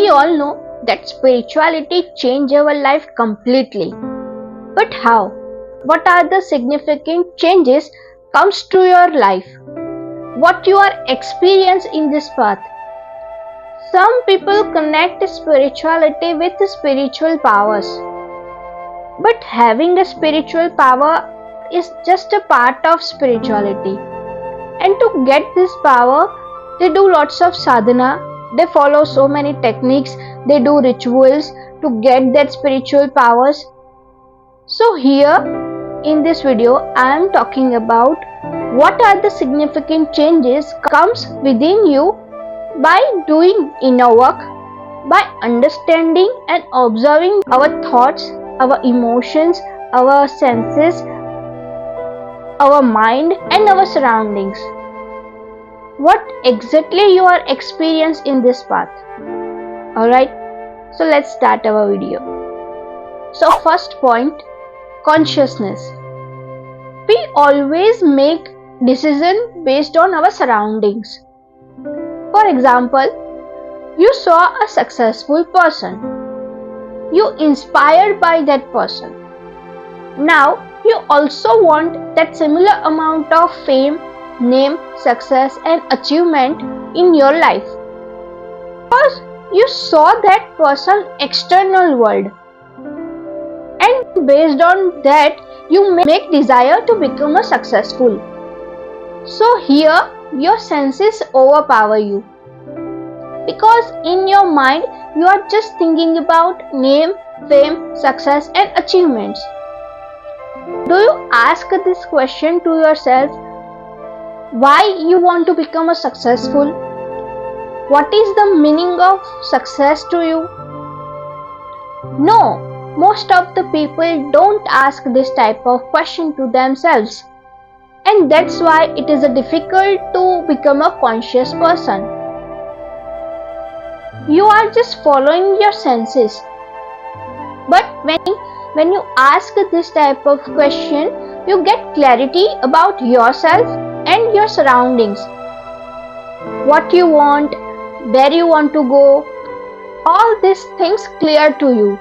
We all know that spirituality changes our life completely. But how? What are the significant changes comes to your life? What you are experiencing in this path? Some people connect spirituality with spiritual powers. But having a spiritual power is just a part of spirituality. And to get this power, they do lots of sadhana, they follow so many techniques, they do rituals to get that spiritual powers. So here in this video, I am talking about what are the significant changes comes within you by doing inner work, by understanding and observing our thoughts, our emotions, our senses, our mind and our surroundings. What exactly you are experiencing in this path. Alright, so let's start our video. So first point, consciousness. We always make decisions based on our surroundings. For example, you saw a successful person. You inspired by that person. Now you also want that similar amount of fame, name, success and achievement in your life. Because you saw that person external world. And based on that, you make desire to become a successful. So here, your senses overpower you. Because in your mind, you are just thinking about name, fame, success and achievements. Do you ask this question to yourself? Why you want to become a successful? What is the meaning of success to you? No, most of the people don't ask this type of question to themselves. And that's why it is difficult to become a conscious person. You are just following your senses. But when you ask this type of question, you get clarity about yourself and your surroundings. What you want, where you want to go, all these things clear to you.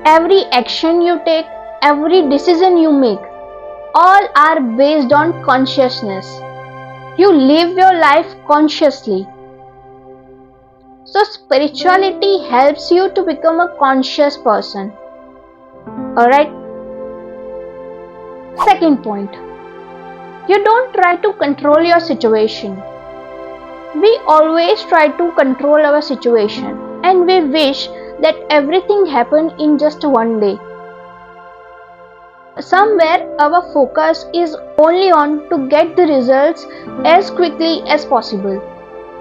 Every action you take, every decision you make, all are based on consciousness. You live your life consciously. So spirituality helps you to become a conscious person. Alright? Second point. You don't try to control your situation. We always try to control our situation and we wish that everything happened in just one day. Somewhere our focus is only on to get the results as quickly as possible.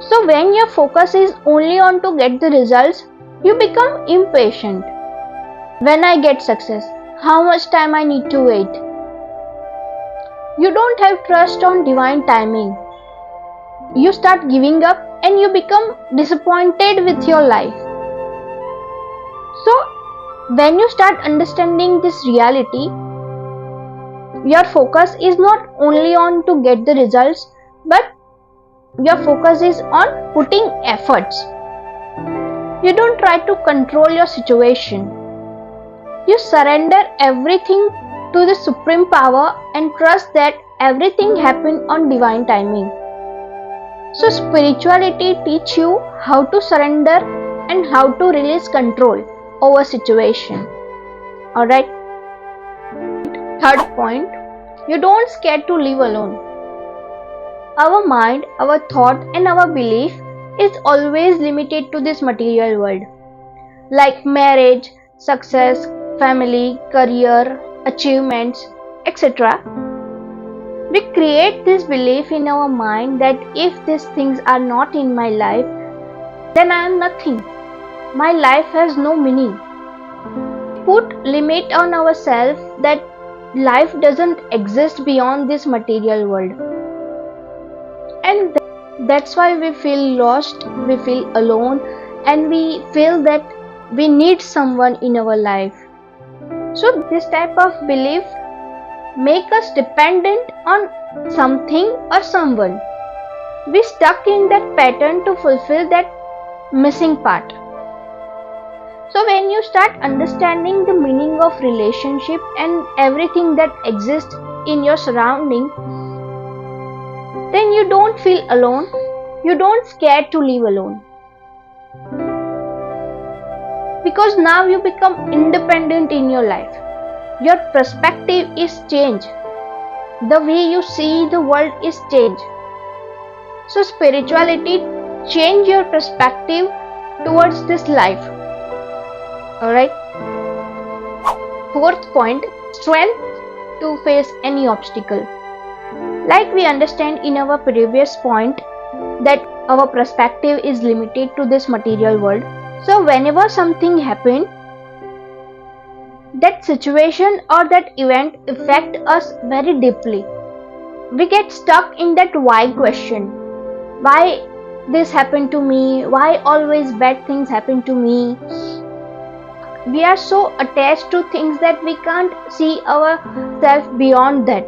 So when your focus is only on to get the results, you become impatient. When I get success, how much time I need to wait? You don't have trust on divine timing. You start giving up and you become disappointed with your life. So when you start understanding this reality, your focus is not only on to get the results, but your focus is on putting efforts. You don't try to control your situation. You surrender everything to the supreme power and trust that everything happens on divine timing. So spirituality teaches you how to surrender and how to release control over situation. Alright? Third point, you don't scared to live alone. Our mind, our thought and our belief is always limited to this material world. Like marriage, success, family, career, achievements, etc. We create this belief in our mind that if these things are not in my life, then I am nothing. My life has no meaning. We put limit on ourselves that life doesn't exist beyond this material world. And that's why we feel lost, we feel alone, and we feel that we need someone in our life. So this type of belief make us dependent on something or someone. We stuck in that pattern to fulfill that missing part. So when you start understanding the meaning of relationship and everything that exists in your surrounding, then you don't feel alone. You don't scared to live alone. Because now you become independent in your life. Your perspective is changed. The way you see the world is changed. So spirituality change your perspective towards this life. Alright. Fourth point, strength to face any obstacle. Like we understand in our previous point that our perspective is limited to this material world. So whenever something happens, that situation or that event affect us very deeply. We get stuck in that why question. Why this happened to me? Why always bad things happen to me? We are so attached to things that we can't see ourselves beyond that.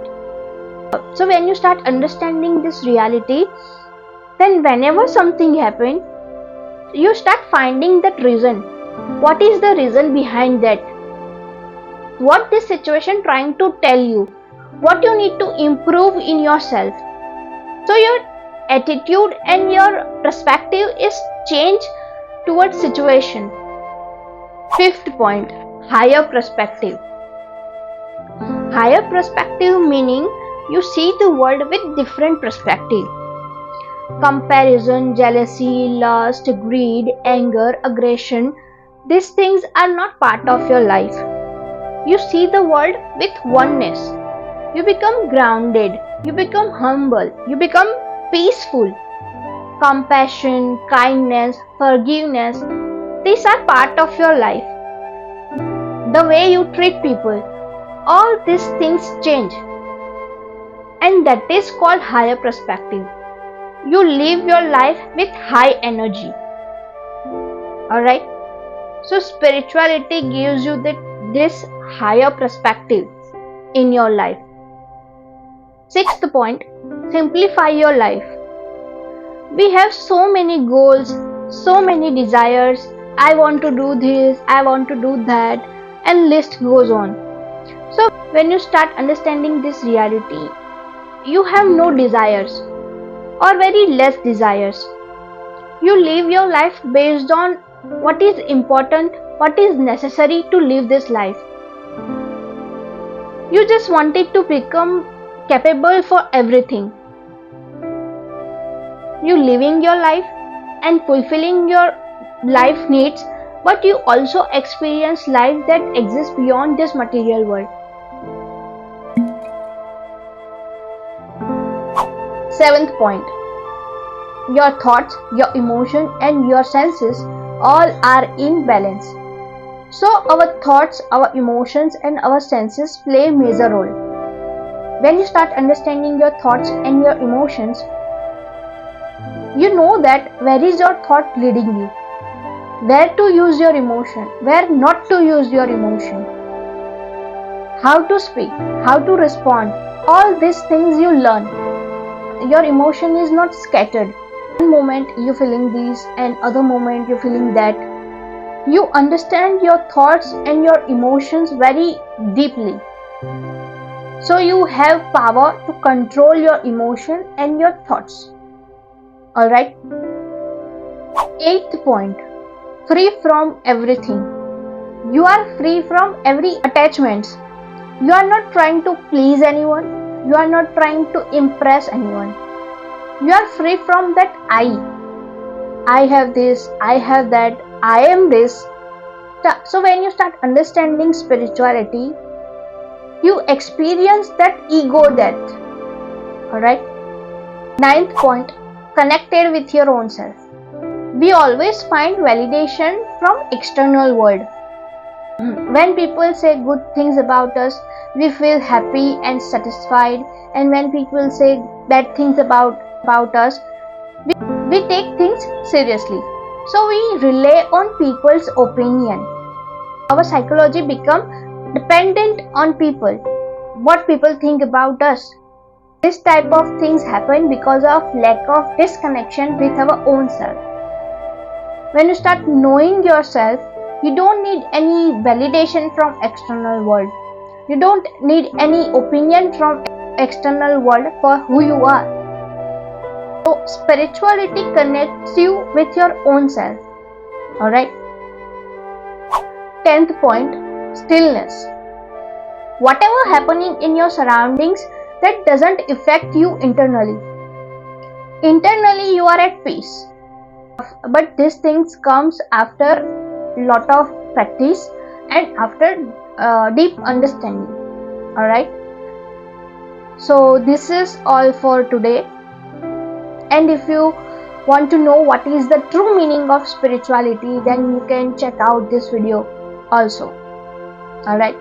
So when you start understanding this reality, then whenever something happens, you start finding that reason. What is the reason behind that? What this situation trying to tell you? What you need to improve in yourself? So your attitude and your perspective is changed towards situation. Fifth point, higher perspective. Higher perspective meaning you see the world with different perspective. Comparison, jealousy, lust, greed, anger, aggression, these things are not part of your life. You see the world with oneness. You become grounded. You become humble. You become peaceful. Compassion, kindness, forgiveness, these are part of your life. The way you treat people, all these things change. And that is called higher perspective. You live your life with high energy. Alright? So spirituality gives you this higher perspective in your life. Sixth point, simplify your life. We have so many goals, so many desires. I want to do this, I want to do that, and list goes on. So when you start understanding this reality, you have no desires or very less desires. You live your life based on what is important, what is necessary to live this life. You just wanted to become capable for everything. You living your life and fulfilling your life needs, but you also experience life that exists beyond this material world. Seventh point, your thoughts, your emotion and your senses all are in balance. So our thoughts, our emotions and our senses play a major role. When you start understanding your thoughts and your emotions, you know that where is your thought leading you, where to use your emotion, where not to use your emotion, how to speak, how to respond, all these things you learn. Your emotion is not scattered. One moment you feeling this and other moment you feeling that. You understand your thoughts and your emotions very deeply. So you have power to control your emotion and your thoughts. Alright. Eighth point, free from everything. You are free from every attachments. You are not trying to please anyone. You are not trying to impress anyone. You are free from that I have this, I have that, I am this. So when you start understanding spirituality, you experience that ego death. Alright. Ninth point, connected with your own self. We always find validation from external world. When people say good things about us, we feel happy and satisfied, and when people say bad things about us, we take things seriously. So we rely on people's opinion. Our psychology become dependent on people, what people think about us. This type of things happen because of lack of disconnection with our own self. When you start knowing yourself, You don't need any validation from external world. You don't need any opinion from external world for who you are. So spirituality connects you with your own self. Alright. 10th point, stillness. Whatever happening in your surroundings, that doesn't affect you internally. Internally you are at peace. But these things comes after lot of practice and after deep understanding. Alright. So this is all for today. And if you want to know what is the true meaning of spirituality, then you can check out this video also. Alright.